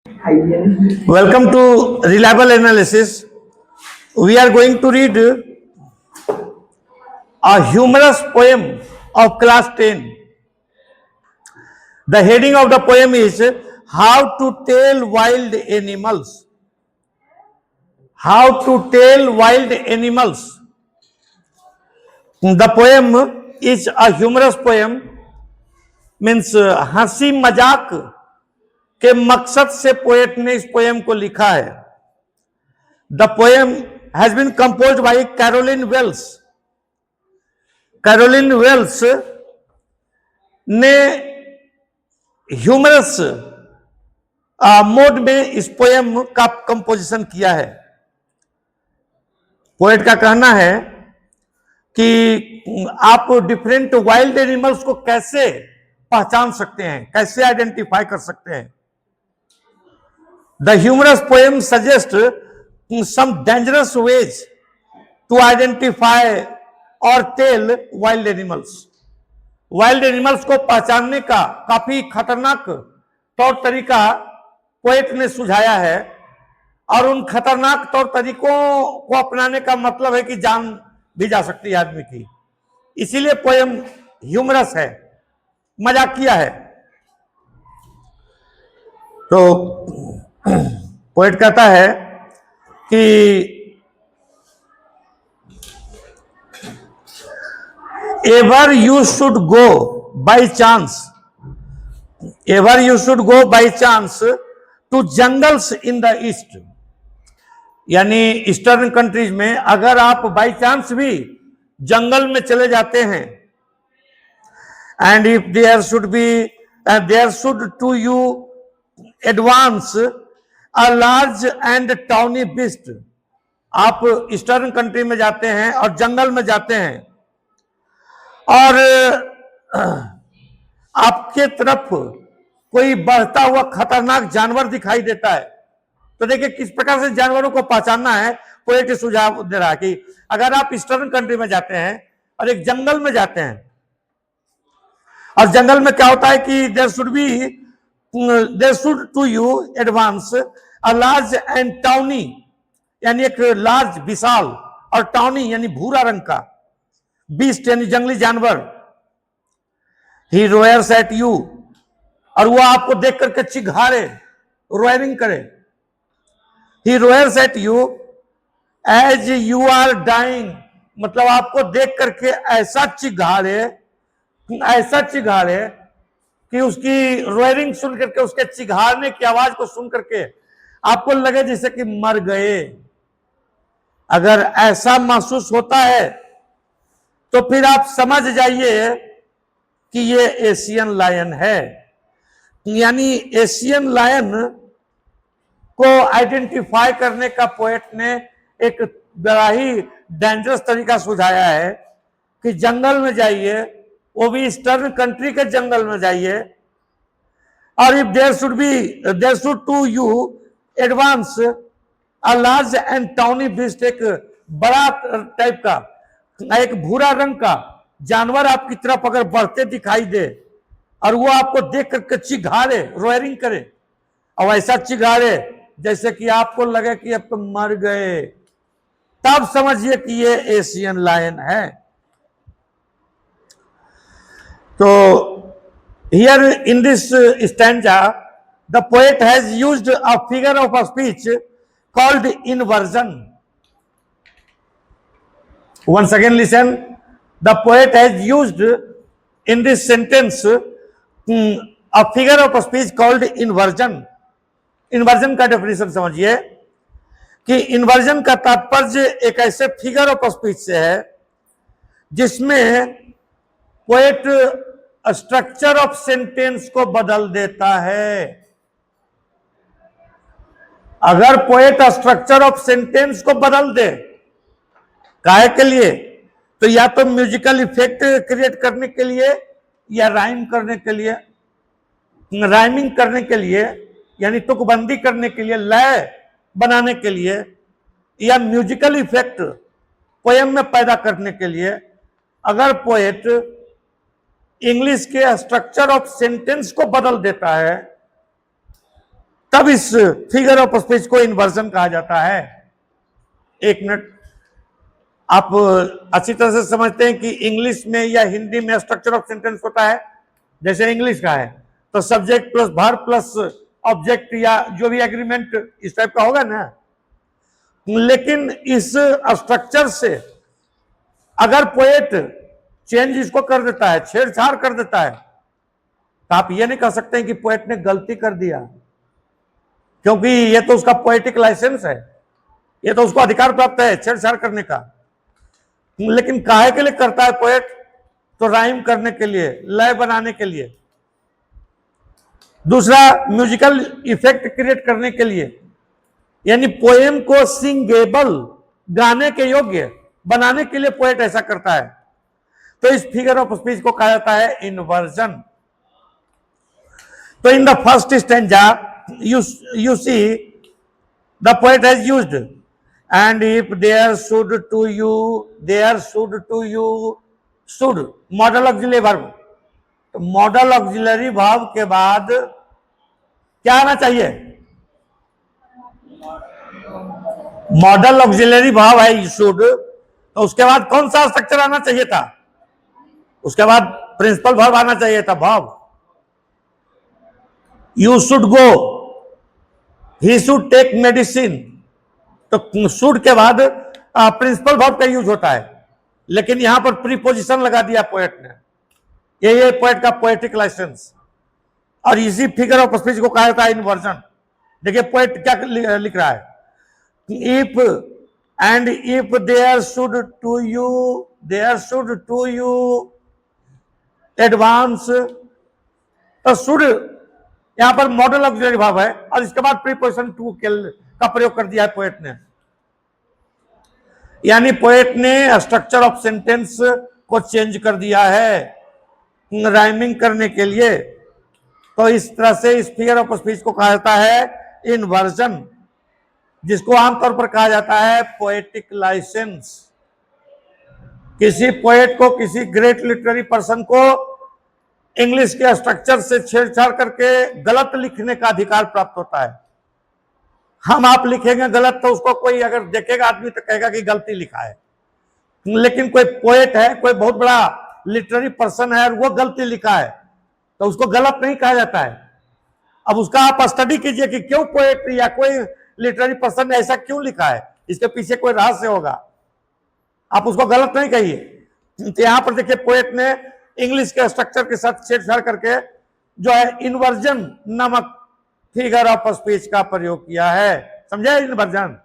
Welcome to Reliable Analysis. We are going to read a humorous poem of class 10. The heading of the poem is How to Tell Wild Animals. How to Tell Wild Animals. The poem is a humorous poem, means हंसी मजाक के मकसद से poet ने इस poem को लिखा है. The poem has been composed by Caroline Wells. Caroline Wells ने ह्यूमरस मोड में इस पोएम का कंपोजिशन किया है. पोएट का कहना है कि आप डिफरेंट वाइल्ड एनिमल्स को कैसे पहचान सकते हैं, कैसे आइडेंटिफाई कर सकते हैं. The humorous poem suggest some dangerous ways to identify or tell wild animals. Wild animals को पहचानने का काफी खतरनाक तौर तरीका पोएट ने सुझाया है, और उन खतरनाक तौर तरीकों को अपनाने का मतलब है कि जान भी जा सकती है आदमी की. इसीलिए पोएम ह्यूमरस है, मजाकिया है. तो पोएट कहता है कि ever you should go by chance to jungles in the east. यानी ईस्टर्न कंट्रीज में अगर आप बाई चांस भी जंगल में चले जाते हैं, and if there should to you advance a large and tawny beast. आप ईस्टर्न कंट्री में जाते हैं और जंगल में जाते हैं और आपके तरफ कोई बढ़ता हुआ खतरनाक जानवर दिखाई देता है, तो देखिए किस प्रकार से जानवरों को पहचानना है. पोएट सुझाव दे रहा है कि अगर आप ईस्टर्न कंट्री में जाते हैं और एक जंगल में जाते हैं, और जंगल में क्या होता है कि there should to you advance a large and tawny, यानी एक लार्ज विशाल, और टाउनी यानी भूरा रंग का, बीस्ट यानी जंगली जानवर. ही रोयर्स एट यू, और वो आपको देख करके चिघाड़े, रोयरिंग करे. He roars at you as you are dying, मतलब आपको देख करके ऐसा चिघाड़े कि उसकी रोयरिंग सुन करके, उसके चिघाड़ने की आवाज को सुन करके आपको लगे जैसे कि मर गए. अगर ऐसा महसूस होता है तो फिर आप समझ जाइए कि ये एशियन लायन है. यानी एशियन लायन को आइडेंटिफाई करने का पोएट ने एक बड़ा ही डेंजरस तरीका सुझाया है कि जंगल में जाइए, वो भी ईस्टर्न कंट्री के जंगल में जाइए, और if there should to you advance a large and tawny beast, एक बड़ा टाइप का, एक भूरा रंग का जानवर आपकी तरफ अगर बढ़ते दिखाई दे और वो आपको देख करके चिघाड़े, रोयरिंग करे, और ऐसा चिघाड़े जैसे कि आपको लगे कि अब तो मर गए, तब समझिए कि ये एशियन लायन है. तो here in this stanza the poet has used a figure of a speech called inversion. Once again listen, the poet has used in this sentence a figure of a speech called inversion. Inversion का definition समझिए कि inversion का तात्पर्य एक ऐसे figure of speech से है जिसमें पोएट स्ट्रक्चर ऑफ सेंटेंस को बदल देता है. अगर पोएट स्ट्रक्चर ऑफ सेंटेंस को बदल दे, काहे के लिए, तो या तो म्यूजिकल इफेक्ट क्रिएट करने के लिए, या राइमिंग करने के लिए, यानी तुकबंदी करने के लिए, लय बनाने के लिए, या म्यूजिकल इफेक्ट पोएम में पैदा करने के लिए, अगर पोएट इंग्लिश के स्ट्रक्चर ऑफ सेंटेंस को बदल देता है तब इस फिगर ऑफ स्पीच को इन्वर्जन कहा जाता है। एक मिनट, आप अच्छी तरह से समझते हैं कि इंग्लिश में या हिंदी में स्ट्रक्चर ऑफ सेंटेंस होता है, जैसे इंग्लिश का है तो subject plus verb plus object या जो भी एग्रीमेंट इस टाइप का होगा ना। लेकिन इस स्ट्रक्चर से अगर पोएट चेंज इसको कर देता है, छेड़छाड़ कर देता है, तो आप ये नहीं कह सकते हैं कि पोएट ने गलती कर दिया, क्योंकि ये तो उसका पोएटिक लाइसेंस है, ये तो उसको अधिकार प्राप्त है छेड़छाड़ करने का। लेकिन काहे के लिए करता है पोएट? तो राइम करने के लिए, लय बनाने के लिए, दूसरा म्यूजिकल इफेक्ट क्रिएट करने के लिए, यानी पोएम को सिंगेबल, गाने के योग्य बनाने के लिए पोएट ऐसा करता है। तो इस फिगर ऑफ स्पीच को कहा जाता है इन्वर्जन। तो in the first stanza you see the poet has used and if there should to you should model auxiliary verb. तो मॉडल ऑक्सिलरी वर्ब के बाद क्या आना चाहिए? मॉडल ऑक्सिलरी वर्ब है शुड, तो उसके बाद कौन सा स्ट्रक्चर आना चाहिए था? उसके बाद प्रिंसिपल वर्ब आना चाहिए था, verb. You should go, he should take medicine, तो शुड के बाद प्रिंसिपल वर्ब का यूज होता है, लेकिन यहां पर प्रीपोजिशन लगा दिया पोएट ने। ये पोएट का पोएटिक लाइसेंस। और इसी फिगर ऑफ स्पीच को कहा जाता है इन्वर्जन। देखिए पोएट क्या लिख रहा है, if and if there should to you advance, तो शुड यहां पर मॉडल ऑक्सिलरी वर्ब है और इसके बाद प्रीपोजिशन टू का प्रयोग कर दिया है पोएट ने। यानी पोएट ने स्ट्रक्चर ऑफ सेंटेंस को चेंज कर दिया है राइमिंग करने के लिए। तो इस तरह से इस फिगर ऑफ स्पीच को कहा जाता है इन्वर्जन, जिसको आमतौर पर कहा जाता है पोएटिक लाइसेंस। किसी पोएट को, किसी ग्रेट लिटरेरी पर्सन को इंग्लिश के स्ट्रक्चर से छेड़छाड़ करके गलत लिखने का अधिकार प्राप्त होता है। हम आप लिखेंगे गलत तो उसको कोई अगर देखेगा आदमी तो कहेगा कि गलती लिखा है, लेकिन कोई पोएट है, कोई बहुत बड़ा लिटरेरी पर्सन है और वो गलती लिखा है तो उसको गलत नहीं कहा जाता है। अब उसका आप स्टडी कीजिए कि क्यों पोएट या कोई लिटरेरी पर्सन ने ऐसा क्यों लिखा है, इसके पीछे कोई रहस्य होगा, आप उसको गलत नहीं कहिए। तो यहां पर देखिए पोएट ने इंग्लिश के स्ट्रक्चर के साथ छेड़छाड़ करके जो है इन्वर्जन नामक फिगर ऑफ स्पीच का प्रयोग किया है। समझे इन्वर्जन?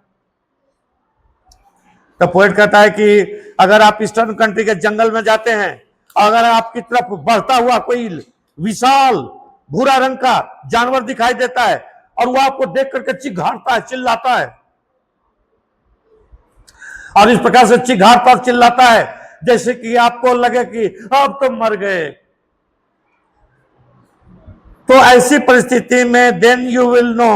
तो पोएट कहता है कि अगर आप ईस्टर्न कंट्री के जंगल में जाते हैं, अगर आपकी तरफ बढ़ता हुआ कोई विशाल भूरा रंग का जानवर दिखाई देता है और वो आपको देख करके चिघाड़ता है, चिल्लाता है, और इस प्रकार से चिघाड़ता और चिल्लाता है जैसे कि आपको लगे कि अब तो मर गए, तो ऐसी परिस्थिति में then you will know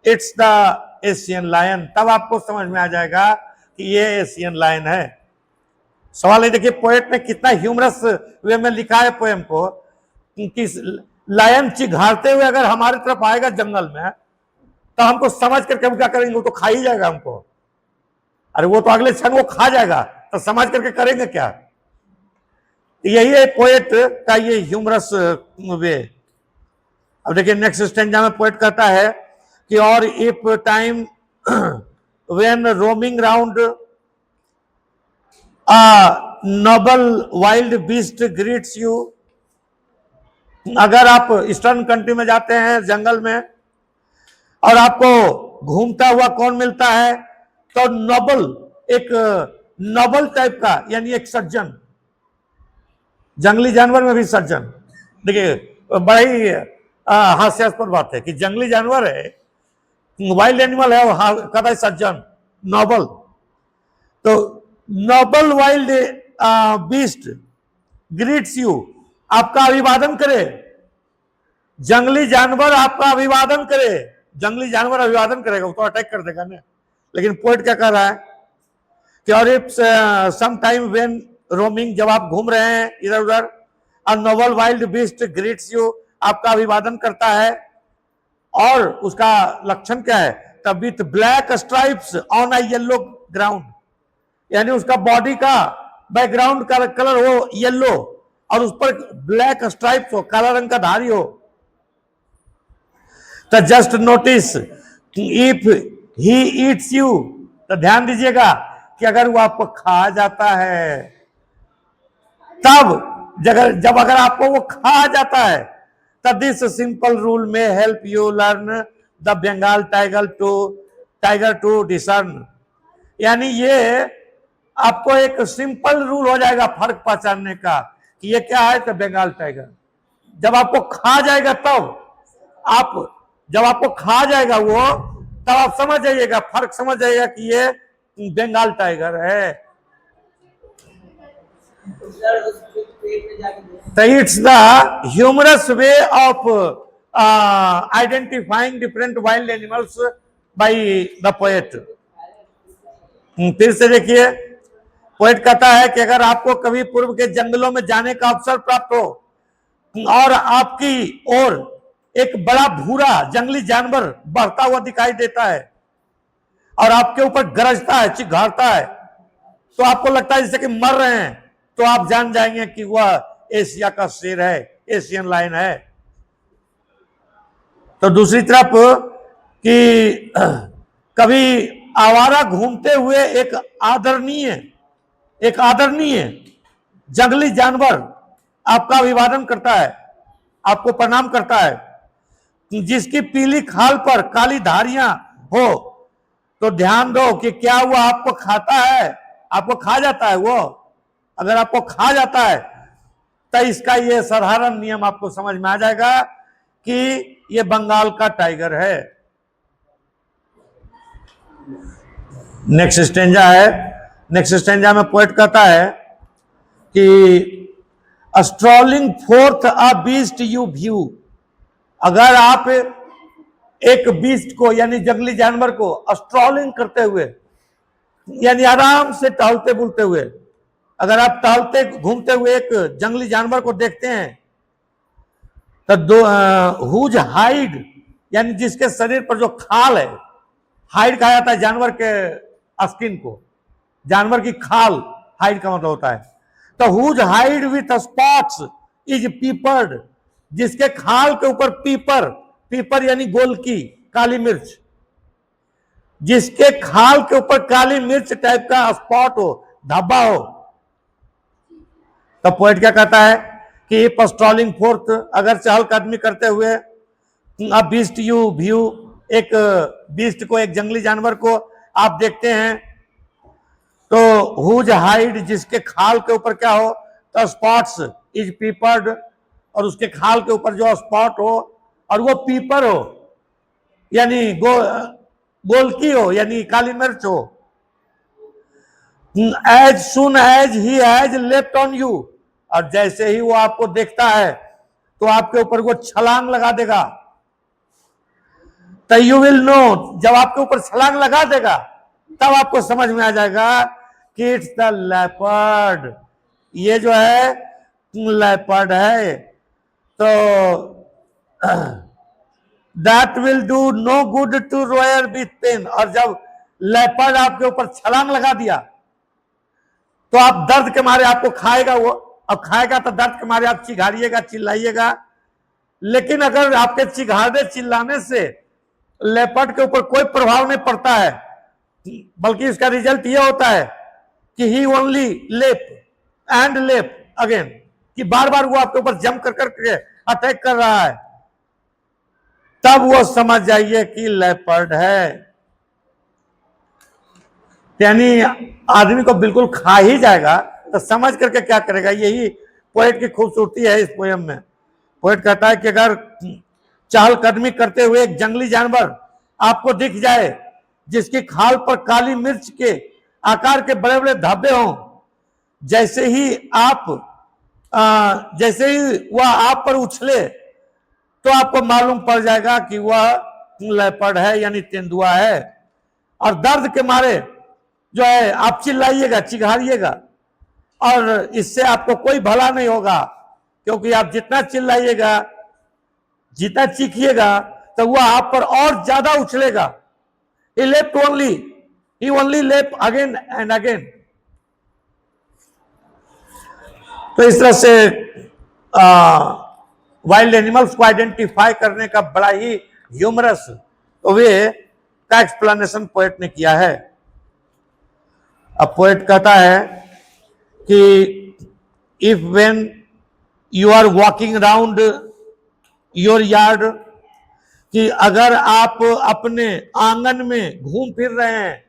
it's the Asian lion. तब आपको समझ में आ जाएगा कि ये एशियन लायन है। सवाल है, देखिए पोएट ने कितना ह्यूमरस वे में लिखा है पोएम को कि लायन चिघाड़ते हुए अगर हमारी तरफ आएगा जंगल में तो हमको समझ करके हम क्या करेंगे, वो तो खा ही जाएगा हमको। अरे वो तो अगले क्षण वो खा जाएगा, तो समझ करके करेंगे क्या? यही है पोएट का ये ह्यूमरस वे। अब देखिए नेक्स्ट स्टेंजा में पोएट कहता है कि और if time when roaming round a noble wild beast greets you, अगर आप ईस्टर्न कंट्री में जाते हैं जंगल में और आपको घूमता हुआ कौन मिलता है, तो नोबल, एक नोबल टाइप का, यानी एक सज्जन, जंगली जानवर में भी सज्जन। देखिए बड़ा ही हास्यास्पद बात है कि जंगली जानवर है, वाइल्ड एनिमल है, कहता है सज्जन, नोबल। तो noble wild beast greets you, आपका अभिवादन करे, जंगली जानवर आपका अभिवादन करे। जंगली जानवर अभिवादन करेगा, वो तो अटैक कर देगा ना। लेकिन पोएट क्या कर रहा है कि और if some time when roaming, जब आप घूम रहे हैं इधर उधर, a noble wild beast greets you, आपका अभिवादन करता है, और उसका लक्षण क्या है, the with black stripes on a yellow ground, यानी उसका बॉडी का बैकग्राउंड का कलर हो येलो और उस पर ब्लैक स्ट्राइप्स हो, काला रंग का धारी हो। तो just notice if he eats you, तो ध्यान दीजिएगा कि अगर वो आपको खा जाता है, तब जब अगर आपको वो खा जाता है, तब this simple rule may help you learn the Bengal tiger to discern, यानी ये आपको एक सिंपल रूल हो जाएगा फर्क पहचानने का कि ये क्या है, तो बंगाल टाइगर। जब आपको खा जाएगा जब आपको खा जाएगा वो, तब आप समझ जाइएगा, फर्क समझ जाइएगा कि ये बंगाल टाइगर है। तो it's the humorous way of identifying different wild animals by the poet. फिर से देखिए, पोएट कहता है कि अगर आपको कभी पूर्व के जंगलों में जाने का अवसर प्राप्त हो और आपकी ओर एक बड़ा भूरा जंगली जानवर बढ़ता हुआ दिखाई देता है और आपके ऊपर गरजता है, चिघाड़ता है, तो आपको लगता है जैसे कि मर रहे हैं, तो आप जान जाएंगे कि वह एशिया का शेर है, एशियन लायन है। तो दूसरी तरफ कि कभी आवारा घूमते हुए एक आदरणीय जंगली जानवर आपका अभिवादन करता है, आपको प्रणाम करता है, जिसकी पीली खाल पर काली धारियां हो, तो ध्यान दो कि क्या वो आपको खाता है, आपको खा जाता है वो। अगर आपको खा जाता है तो इसका ये साधारण नियम आपको समझ में आ जाएगा कि ये बंगाल का टाइगर है। नेक्स्ट स्टेंजा में पोएट कहता है कि strolling fourth a beast you view, अगर आप एक बीस्ट को यानी जंगली जानवर को स्ट्रॉलिंग करते हुए यानी आराम से टहलते बुलते हुए, अगर आप टहलते घूमते हुए एक जंगली जानवर को देखते हैं, तो हुज हाइड यानी जिसके शरीर पर जो खाल है, हाइड कहा जाता है जानवर के स्किन को, जानवर की खाल हाइड का मतलब होता है। तो whose hide with spots is peppered, जिसके खाल के ऊपर पीपर यानी गोलकी काली मिर्च, जिसके खाल के ऊपर काली मिर्च टाइप का स्पॉट हो, धब्बा हो। तो पोएट क्या कहता है कि स्ट्रॉलिंग फोर्थ, अगर चहलकदमी करते हुए अब बीस्ट यू व्यू, एक बीस्ट को, एक जंगली जानवर को आप देखते हैं, तो हुज हाइड जिसके खाल के ऊपर क्या हो, तो स्पॉट्स इज पीपर्ड, और उसके खाल के ऊपर जो स्पॉट हो और वो पीपर हो यानी गोलकी हो यानी काली मिर्च हो। As soon as he has left on you, और जैसे ही वो आपको देखता है तो आपके ऊपर वो छलांग लगा देगा। तो यू विल नो, जब आपके ऊपर छलांग लगा देगा तब आपको समझ में आ जाएगा कि इट्स द लेपर्ड, ये जो है लेपर्ड है। तो that will do no good to roar with pain, और जब लेपर्ड आपके ऊपर छलांग लगा दिया तो आप दर्द के मारे आपको खाएगा वो, अब खाएगा तो दर्द के मारे आप चिघाड़िएगा, चिल्लाइएगा। लेकिन अगर आपके चिघाड़े चिल्लाने से लेपर्ड के ऊपर कोई प्रभाव नहीं पड़ता है, बल्कि इसका रिजल्ट ये होता है कि ही ओनली लेप एंड लेप अगेन, कि बार बार वो आपके ऊपर जंप कर करके अटैक कर रहा है, तब वो समझ जाइए कि लेपर्ड है। यानी आदमी को बिल्कुल खा ही जाएगा तो समझ करके क्या करेगा, यही पोएट की खूबसूरती है इस पोयम में। पोएट कहता है कि अगर चहलकदमी करते हुए एक जंगली जानवर आपको दिख जाए जिसकी खाल पर काली मिर्च के आकार के बड़े बड़े धब्बे हों, जैसे ही वह आप पर उछले तो आपको मालूम पड़ जाएगा कि वह लेपर्ड है यानी तेंदुआ है। और दर्द के मारे जो है आप चिल्लाइएगा, चिघाड़िएगा, और इससे आपको कोई भला नहीं होगा, क्योंकि आप जितना चिल्लाइएगा, जितना चीखिएगा, तो वह आप पर और ज्यादा उछलेगा। He leapt only, he only leapt again and again। तो इस तरह से वाइल्ड एनिमल्स को आइडेंटिफाई करने का बड़ा ही ह्यूमरस वे का एक्सप्लेनेशन पोएट ने किया है। अब पोएट कहता है कि if when you are walking around your yard, कि अगर आप अपने आंगन में घूम फिर रहे हैं,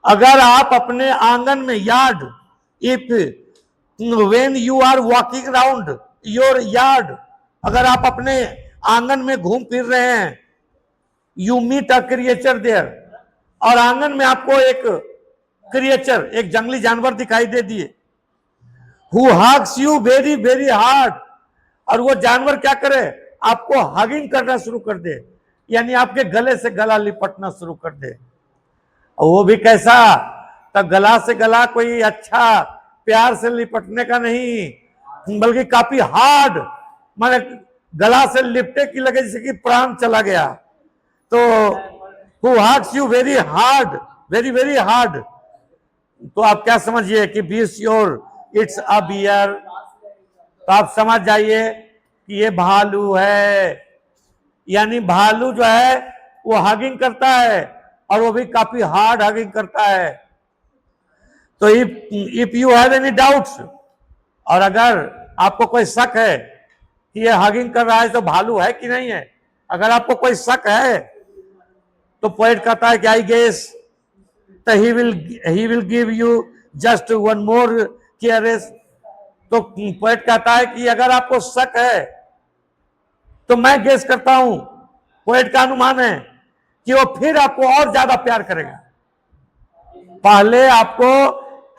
अगर आप अपने आंगन में yard, if when you are walking around your yard, अगर आप अपने आंगन में घूम फिर रहे हैं, you meet a creature there, और आंगन में आपको एक क्रिएचर, एक जंगली जानवर दिखाई दे दिए, who hugs you very very hard, और वो जानवर क्या करे, आपको हगिंग करना शुरू कर दे, यानी आपके गले से गला लिपटना शुरू कर दे। और वो भी कैसा, तब गला से गला कोई अच्छा प्यार से लिपटने का नहीं, बल्कि काफी हार्ड, माने गला से लिपटे की लगे जैसे कि प्राण चला गया। तो who hugs you very hard, very very hard, तो आप क्या समझिए कि be sure it's a bear, तो आप समझ जाइए कि ये भालू है। यानी भालू जो है वो हगिंग करता है, और वो भी काफी हार्ड हगिंग करता है। तो if you have any doubts, और अगर आपको कोई शक है कि ये हगिंग कर रहा है तो भालू है कि नहीं है, अगर आपको कोई शक है, तो पोएट कहता है कि I guess he will give you just one more careless. तो पोएट कहता है कि अगर आपको शक है, तो मैं गेस करता हूं, पोएट का अनुमान है कि वो फिर आपको और ज्यादा प्यार करेगा। पहले आपको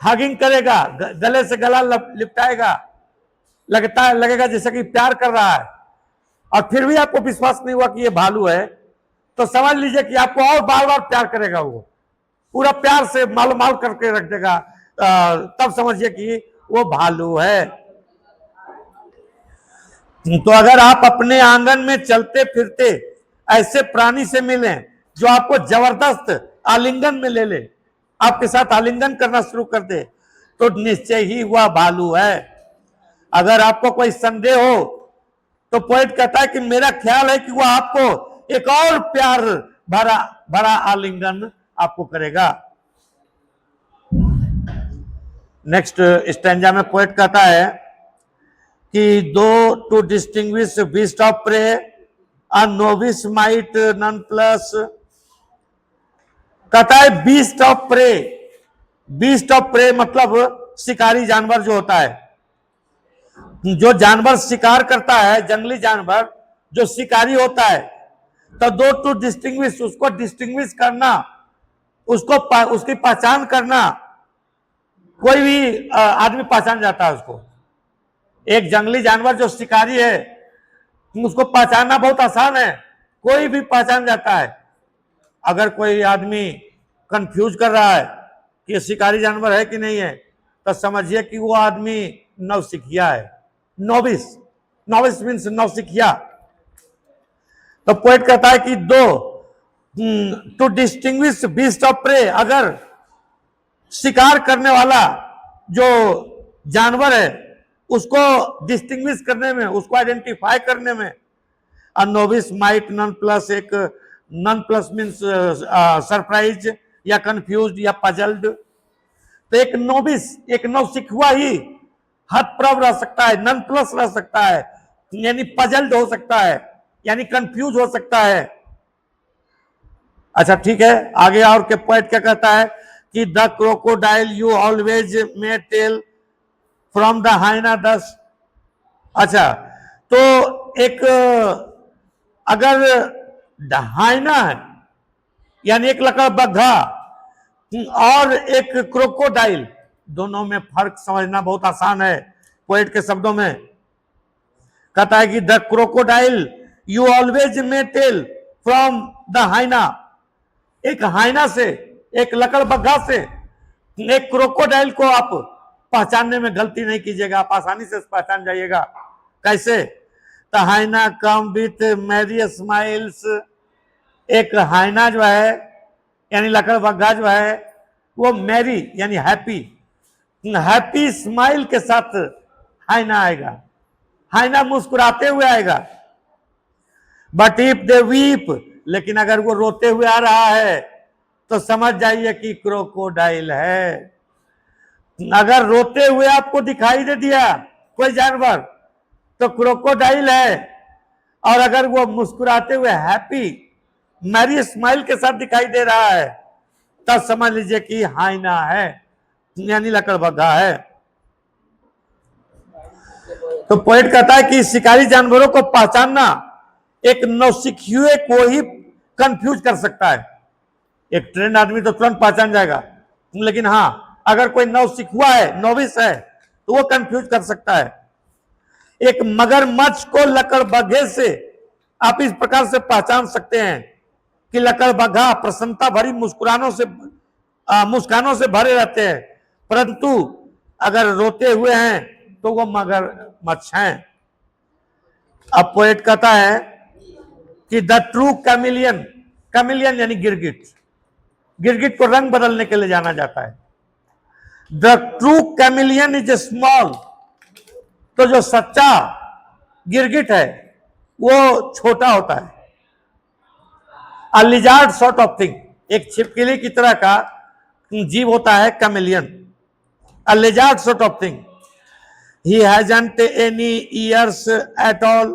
हगिंग करेगा, गले से गला लिपटाएगा, लगेगा जैसे कि प्यार कर रहा है, और फिर भी आपको विश्वास नहीं हुआ कि ये भालू है, तो समझ लीजिए कि आपको और बार बार प्यार करेगा, वो पूरा प्यार से माल माल करके रख देगा, तब समझिए कि वो भालू है। तो अगर आप अपने आंगन में चलते फिरते ऐसे प्राणी से मिलें जो आपको जबरदस्त आलिंगन में ले ले, आपके साथ आलिंगन करना शुरू कर दे, तो निश्चय ही वह भालू है। अगर आपको कोई संदेह हो, तो पोएट कहता है कि मेरा ख्याल है कि वह आपको एक और प्यार भरा भरा आलिंगन आपको करेगा। नेक्स्ट स्टैंजा में पोएट कहता है कि दो to distinguish beast of prey, a novice might nonplus. कहता है beast of prey, beast of prey मतलब शिकारी जानवर जो होता है, जो जानवर शिकार करता है, जंगली जानवर जो शिकारी होता है, तो दो टू डिस्टिंग्विश, उसको डिस्टिंग्विश करना, उसको उसकी पहचान करना, कोई भी आदमी पहचान जाता है उसको। एक जंगली जानवर जो शिकारी है, उसको पहचानना बहुत आसान है, कोई भी पहचान जाता है। अगर कोई आदमी कंफ्यूज कर रहा है कि ये शिकारी जानवर है कि नहीं है, तो समझिए कि वो आदमी नौसिखिया है। नोविस, नोविस मीन्स नौसिखिया। तो पोएट कहता है कि दो to distinguish beast of prey, अगर शिकार करने वाला जो जानवर है उसको डिस्टिंग्विश करने में, उसको आइडेंटिफाई करने में, a novice might nonplus, एक नन प्लस मीन्स सरप्राइज या कंफ्यूज्ड या पजल्ड। तो एक नोविस, एक नौसिखुआ ही हतप्रभ रह सकता है, नन प्लस रह सकता है, यानी पजल्ड हो सकता है, यानी कंफ्यूज हो सकता है। अच्छा ठीक है, आगे और के पोएट क्या कहता है कि the crocodile you always may tell from the hyena दस। अच्छा, तो एक अगर हाइना है यानी एक लकड़बग्घा और एक क्रोकोडाइल, दोनों में फर्क समझना बहुत आसान है। पोएट के शब्दों में कहता है कि the crocodile you always may tell from the hyena, एक हाइना से, एक लकड़बग्घा से एक क्रोकोडाइल को आप पहचानने में गलती नहीं कीजिएगा, आप आसानी से पहचान जाइएगा। कैसे? The hyena come with merry smiles. एक हाइना जो है यानी लकड़बग्घा जो है वो मैरी यानी हैप्पी, हैप्पी स्माइल के साथ हाइना आएगा, हाइना मुस्कुराते हुए आएगा। बट इफ दे वीप, लेकिन अगर वो रोते हुए आ रहा है तो समझ जाइए कि क्रोकोडाइल है। अगर रोते हुए आपको दिखाई दे दिया कोई जानवर तो क्रोकोडाइल है, और अगर वो मुस्कुराते हुए हैप्पी मैरी स्माइल के साथ दिखाई दे रहा है तब समझ लीजिए कि हाइना है यानी लकड़बग्घा है। तो पोएट कहता है कि शिकारी जानवरों को पहचानना एक नौसिखिए को ही कंफ्यूज कर सकता है। एक ट्रेंड आदमी तो तुरंत पहचान जाएगा, लेकिन हाँ अगर कोई नौसिखुआ है, नोविस है, तो वो कंफ्यूज कर सकता है। एक मगरमच्छ को लकड़बग्घे से आप इस प्रकार से पहचान सकते हैं कि लकड़बग्घा प्रसन्नता भरी मुस्कानों से भरे रहते हैं, परंतु अगर रोते हुए हैं तो वो मगरमच्छ हैं। अब पोएट कहता है कि द ट्रू कैमिलियन, कैमिलियन यानी गिरगिट, गिरगिट को रंग बदलने के लिए जाना जाता है। The true chameleon is a small, तो जो सच्चा गिरगिट है वो छोटा होता है। अ लिजार्ड सॉर्ट ऑफ थिंग, एक छिपकली की तरह का जीव होता है chameleon. A lizard sort of thing, he hasn't any years at all,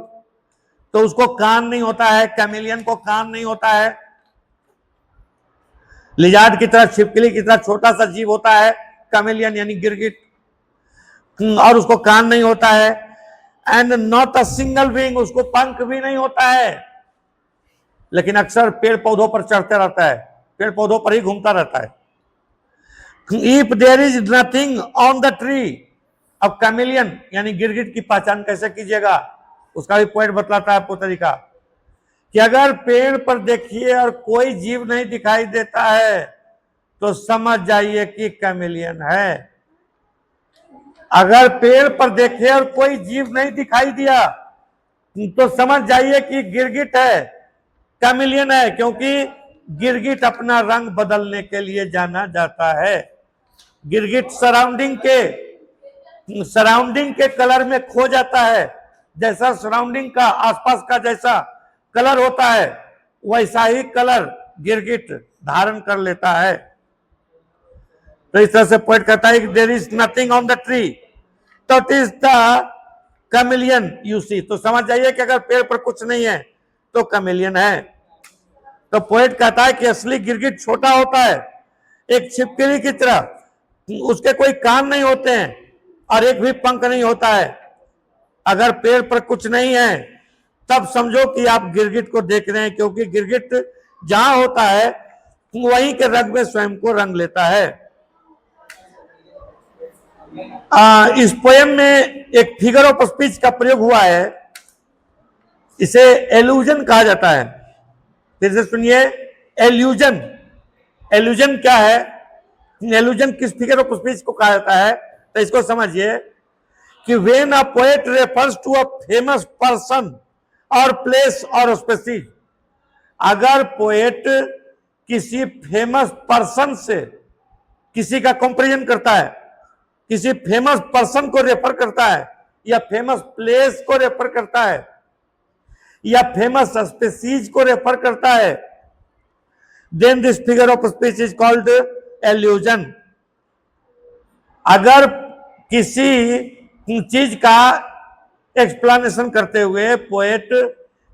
तो उसको कान नहीं होता है, कैमिलियन को कान नहीं होता है। लिजार्ड की तरह, छिपकली की तरह छोटा सा जीव होता है कैमिलियन यानी गिरगिट, और उसको कान नहीं होता है। And not a single wing, उसको पंख भी नहीं होता है, लेकिन अक्सर पेड़ पौधों पर चढ़ते रहता है, पेड़ पौधों पर ही घूमता रहता है। If there is nothing on the tree, अब कैमिलियन यानी गिरगिट की पहचान कैसे कीजिएगा, उसका भी पॉइंट बतलाता है आपको तरीका, कि अगर पेड़ पर देखिए और कोई जीव नहीं दिखाई देता है तो समझ जाइए कि कैमिलियन है। अगर पेड़ पर देखे और कोई जीव नहीं दिखाई दिया तो समझ जाइए कि गिरगिट है, कैमिलियन है, क्योंकि गिरगिट अपना रंग बदलने के लिए जाना जाता है। गिरगिट सराउंडिंग के कलर में खो जाता है, जैसा सराउंडिंग का आसपास का जैसा कलर होता है वैसा ही कलर गिरगिट धारण कर लेता है। तो इस तरह से पोएट कहता है कि there is nothing on the tree तो it is the chameleon you see, तो समझ जाइए कि अगर पेड़ पर कुछ नहीं है तो कैमिलियन है। तो पोएट कहता है कि असली गिरगिट छोटा होता है, एक छिपकली की तरह, उसके कोई कान नहीं होते हैं और एक भी पंख नहीं होता है। अगर पेड़ पर कुछ नहीं है तब समझो कि आप गिरगिट को देख रहे हैं, क्योंकि गिरगिट जहां होता है वहीं के रंग में स्वयं को रंग लेता है। इस पोयम में एक फिगर ऑफ स्पीच का प्रयोग हुआ है, इसे एल्यूजन कहा जाता है। फिर से सुनिए, एल्यूजन, एल्यूजन क्या है, एल्यूजन किस फिगर ऑफ स्पीच को कहा जाता है, तो इसको समझिए कि when a poet refers to a famous person और प्लेस और स्पेसीज, अगर पोएट किसी फेमस पर्सन से किसी का कंपैरिजन करता है, किसी फेमस पर्सन को रेफर करता है, या फेमस प्लेस को रेफर करता है, या फेमस स्पीसीज को रेफर करता है, then this figure of speech is called allusion. अगर किसी चीज का एक्सप्लेनेशन करते हुए पोएट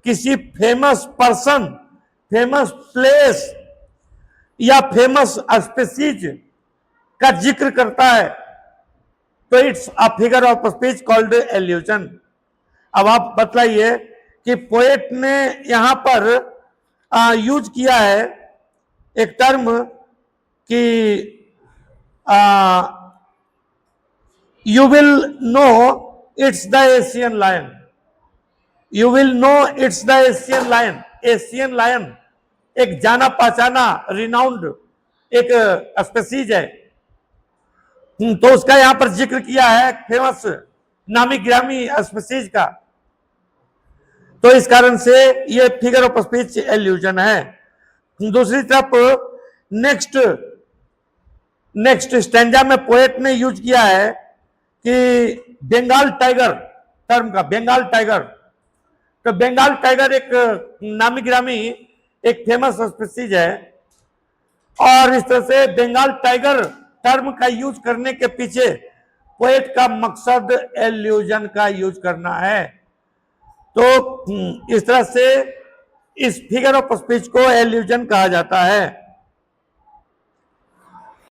किसी फेमस पर्सन, फेमस प्लेस या फेमस स्पीसीज का जिक्र करता है तो it's a figure of speech called allusion. अब आप बतलाइए कि पोएट ने यहां पर यूज किया है एक टर्म कि you will know it's the Asian lion, you will know it's the Asian lion. Asian lion एक जाना पहचाना रिनाउंड एक स्पीसीज है, तो उसका यहां पर जिक्र किया है फेमस नामी गिरामी स्पीसीज का। तो इस कारण से ये फिगर ऑफ स्पीच एल्यूजन है। दूसरी तरफ नेक्स्ट स्टैंजा में पोएट ने यूज किया है कि बंगाल टाइगर टर्म का, बंगाल टाइगर। तो बंगाल टाइगर एक नामी गिरामी एक फेमस स्पीसीज है, और इस तरह से बंगाल टाइगर टर्म का यूज करने के पीछे पोएट का मकसद एल्यूजन का यूज करना है। तो इस तरह से इस फिगर ऑफ स्पीच को एल्यूजन कहा जाता है।